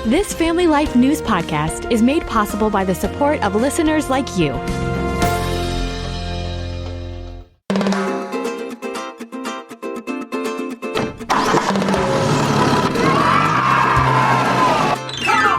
This Family Life News podcast is made possible by the support of listeners like you.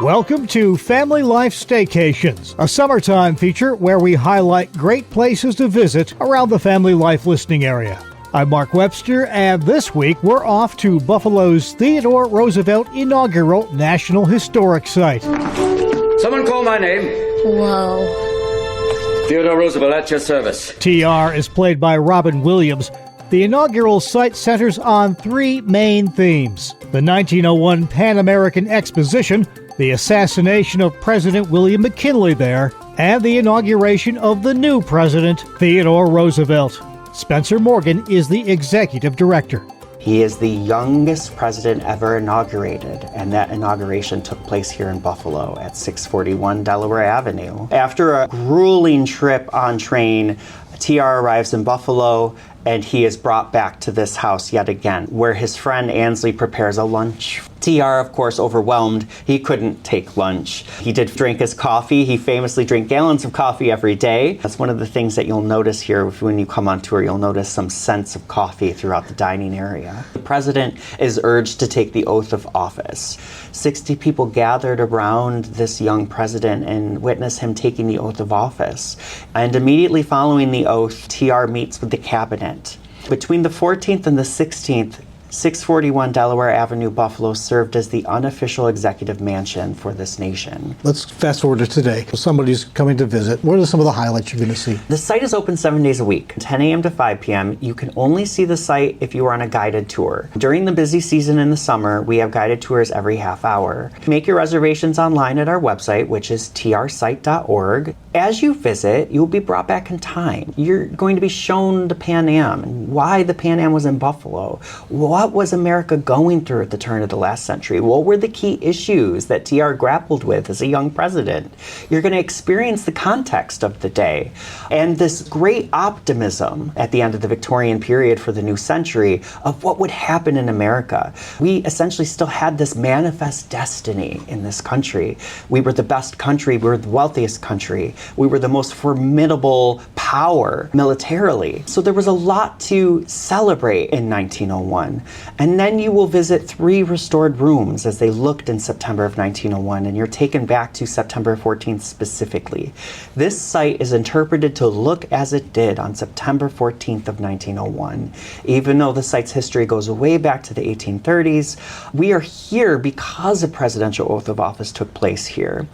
Welcome to Family Life Staycations, a summertime feature where we highlight great places to visit around the Family Life listening area. I'm Mark Webster, and this week we're off to Buffalo's Theodore Roosevelt Inaugural National Historic Site. Someone call my name. Whoa. Theodore Roosevelt at your service. TR is played by Robin Williams. The inaugural site centers on three main themes: the 1901 Pan American Exposition, the assassination of President William Mckinley there, and the inauguration of the new president, Theodore Roosevelt. Spencer Morgan is the executive director. He is the youngest president ever inaugurated, and that inauguration took place here in Buffalo at 641 Delaware Avenue. After a grueling trip on train, TR arrives in Buffalo, and he is brought back to this house yet again, where his friend Ansley prepares a lunch. TR, of course, overwhelmed. He couldn't take lunch. He did drink his coffee. He famously drank gallons of coffee every day. That's one of the things that you'll notice here when you come on tour. You'll notice some scents of coffee throughout the dining area. The president is urged to take the oath of office. 60 people gathered around this young president and witness him taking the oath of office. And immediately following the oath, TR meets with the cabinet. Between the 14th and the 16th, 641 Delaware Avenue, Buffalo served as the unofficial executive mansion for this nation. Let's fast forward to today. Somebody's coming to visit. What are some of the highlights you're going to see? The site is open 7 days a week, 10 a.m. to 5 p.m. You can only see the site if you are on a guided tour. During the busy season in the summer, we have guided tours every half hour. Make your reservations online at our website, which is trsite.org. As you visit, you'll be brought back in time. You're going to be shown the Pan Am and why the Pan Am was in Buffalo. What was America going through at the turn of the last century? What were the key issues that TR grappled with as a young president? You're going to experience the context of the day and this great optimism at the end of the Victorian period for the new century of what would happen in America. We essentially still had this manifest destiny in this country. We were the best country. We were the wealthiest country. We were the most formidable power militarily. So there was a lot to celebrate in 1901. And then you will visit 3 restored rooms as they looked in September of 1901, and you're taken back to September 14th specifically. This site is interpreted to look as it did on September 14th of 1901. Even though the site's history goes way back to the 1830s, we are here because a presidential oath of office took place here.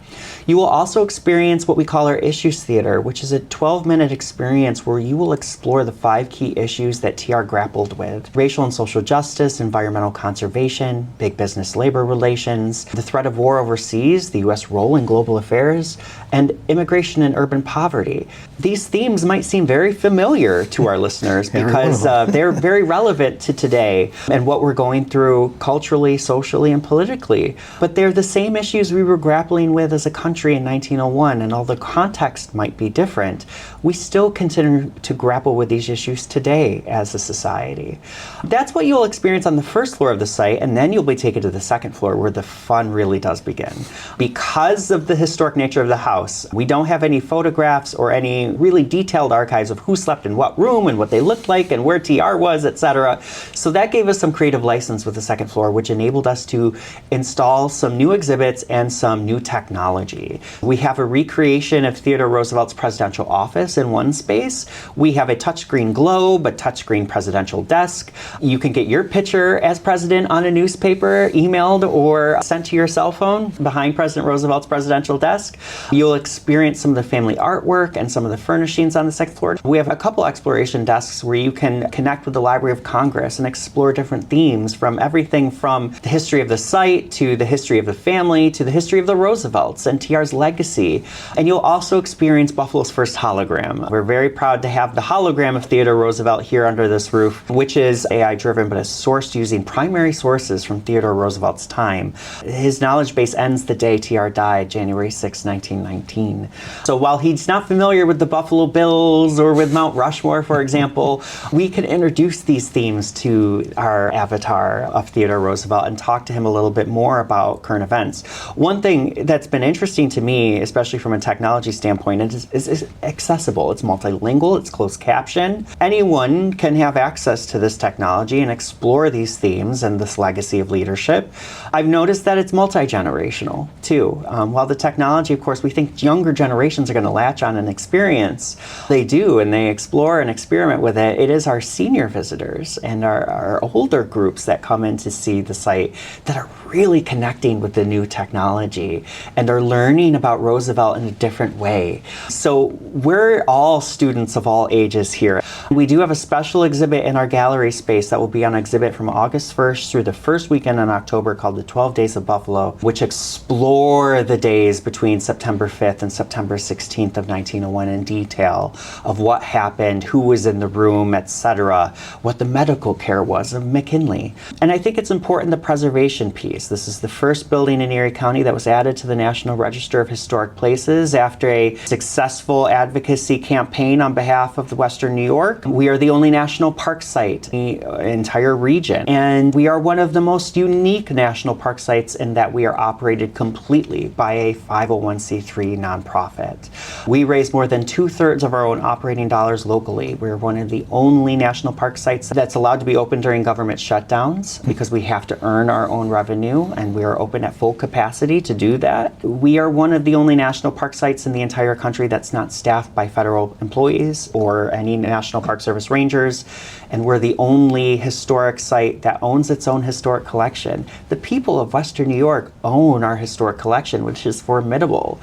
You will also experience what we call our Issues Theater, which is a 12-minute experience where you will explore the 5 key issues that TR grappled with: racial and social justice, environmental conservation, big business labor relations, the threat of war overseas, the U.S. role in global affairs, and immigration and urban poverty. These themes might seem very familiar to our listeners because they're very relevant to today and what we're going through culturally, socially, and politically. But they're the same issues we were grappling with as a country in 1901, and although the context might be different, we still continue to grapple with these issues today as a society. That's what you'll experience on the first floor of the site, and then you'll be taken to the second floor where the fun really does begin. Because of the historic nature of the house, we don't have any photographs or any really detailed archives of who slept in what room and what they looked like and where TR was, etc. So that gave us some creative license with the second floor, which enabled us to install some new exhibits and some new technology. We have a recreation of Theodore Roosevelt's presidential office in one space. We have a touchscreen globe, a touchscreen presidential desk. You can get your picture as president on a newspaper, emailed or sent to your cell phone behind President Roosevelt's presidential desk. You'll experience some of the family artwork and some of the furnishings on the second floor. We have a couple exploration desks where you can connect with the Library of Congress and explore different themes, from everything from the history of the site to the history of the family to the history of the Roosevelts and TR's legacy. And you'll also experience Buffalo's first hologram. We're very proud to have the hologram of Theodore Roosevelt here under this roof, which is AI driven, but it's sourced using primary sources from Theodore Roosevelt's time. His knowledge base ends the day TR died, January 6, 1919. So while he's not familiar with the Buffalo Bills or with Mount Rushmore, for example, we can introduce these themes to our avatar of Theodore Roosevelt and talk to him a little bit more about current events. One thing that's been interesting to me, especially from a technology standpoint, is accessible. It's multilingual, it's closed caption. Anyone can have access to this technology and explore these themes and this legacy of leadership. I've noticed that it's multi-generational too. While the technology, of course, we think younger generations are going to latch on and experience, they do, and they explore and experiment with it. It is our senior visitors and our older groups that come in to see the site that are really connecting with the new technology and are learning about Roosevelt in a different way. So we're all students of all ages here. We do have a special exhibit in our gallery space that will be on exhibit from August 1st through the first weekend in October called the 12 Days of Buffalo, which explore the days between September 5th and September 16th of 1901 in detail of what happened, who was in the room, etc., what the medical care was of Mckinley. And I think it's important, the preservation piece. This is the first building in Erie County that was added to the National Register of Historic Places after a successful advocacy campaign on behalf of the Western New York. We are the only national park site in the entire region. And we are one of the most unique national park sites in that we are operated completely by a 501c3 nonprofit. We raise more than 2/3 of our own operating dollars locally. We're one of the only national park sites that's allowed to be open during government shutdowns because we have to earn our own revenue, and we are open at full capacity to do that. We are one of the only national park sites in the entire country that's not staffed by federal employees or any National Park Service rangers, and we're the only historic site that owns its own historic collection. The people of Western New York own our historic collection, which is formidable.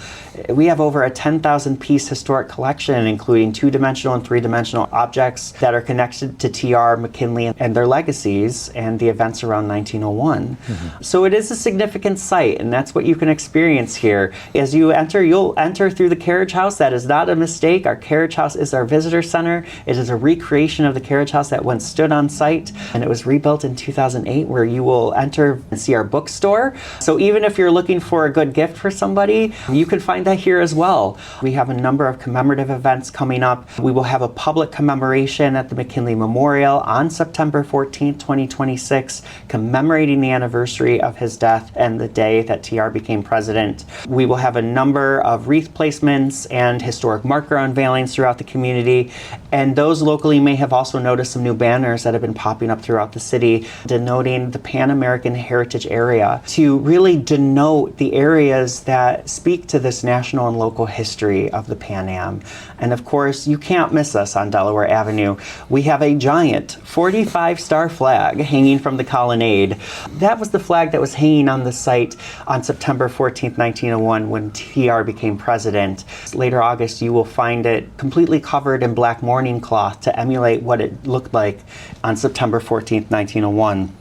We have over a 10,000 piece historic collection, including 2-dimensional and 3-dimensional objects that are connected to TR, Mckinley, and their legacies and the events around 1901. So it is a significant site, and that's what you can experience here. As you enter, you'll enter through the carriage house. That is not a mistake. Our carriage house is our visitor center. It is a recreation of the carriage house that once stood on site, and it was rebuilt in 2008, where you will enter and see our bookstore. So even if you're looking for a good gift for somebody, you can find that here as well. We have a number of commemorative events coming up. We will have a public commemoration at the McKinley Memorial on September 14th, 2026, commemorating the anniversary of his death and the day that TR became president. We will have a number of wreath placements and historic marker unveilings throughout the community, and those locally may have also noticed some new banners that have been popping up throughout the city denoting the Pan American Heritage area to really denote the areas that speak to this national and local history of the Pan Am. And of course, you can't miss us on Delaware Avenue. We have a giant 45-star flag hanging from the colonnade. That was the flag that was hanging on the site on September 14th, 1901 when TR became president. Later August, you will find it completely covered in black mourning cloth to emulate what it looked like on September 14th, 1901.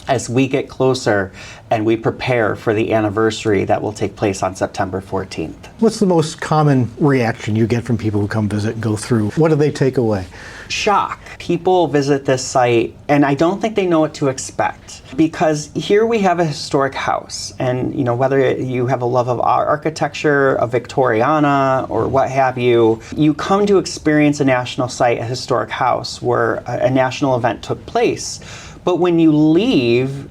As we get closer and we prepare for the anniversary that will take place on September 14th. What's the most common reaction you get from people who come visit and go through? What do they take away? Shock. People visit this site and I don't think they know what to expect, because here we have a historic house, and whether you have a love of architecture, a Victoriana, or what have you, you come to experience a national site, a historic house where a national event took place. But when you leave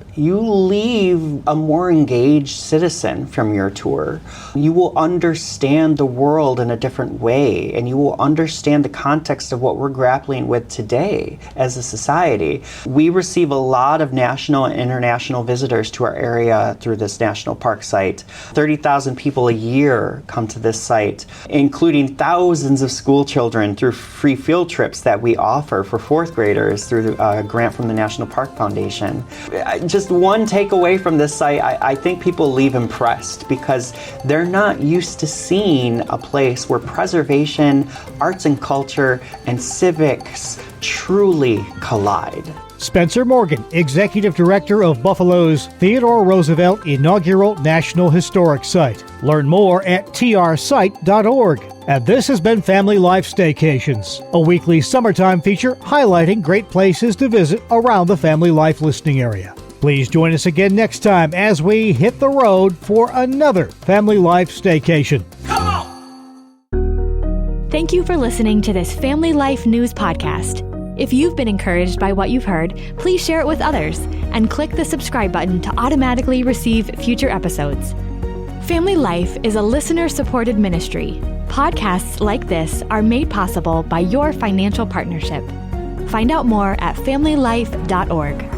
a more engaged citizen from your tour. You will understand the world in a different way, and you will understand the context of what we're grappling with today as a society. We receive a lot of national and international visitors to our area through this national park site. 30,000 people a year come to this site, including thousands of school children through free field trips that we offer for fourth graders through a grant from the National Park Foundation. Just one takeaway from this site, I think people leave impressed because they're not used to seeing a place where preservation, arts and culture, and civics truly collide. Spencer Morgan, Executive Director of Buffalo's Theodore Roosevelt Inaugural National Historic Site. Learn more at trsite.org. And this has been Family Life Staycations, a weekly summertime feature highlighting great places to visit around the Family Life listening area. Please join us again next time as we hit the road for another Family Life Staycation. Thank you for listening to this Family Life News podcast. If you've been encouraged by what you've heard, please share it with others and click the subscribe button to automatically receive future episodes. Family Life is a listener-supported ministry. Podcasts like this are made possible by your financial partnership. Find out more at familylife.org.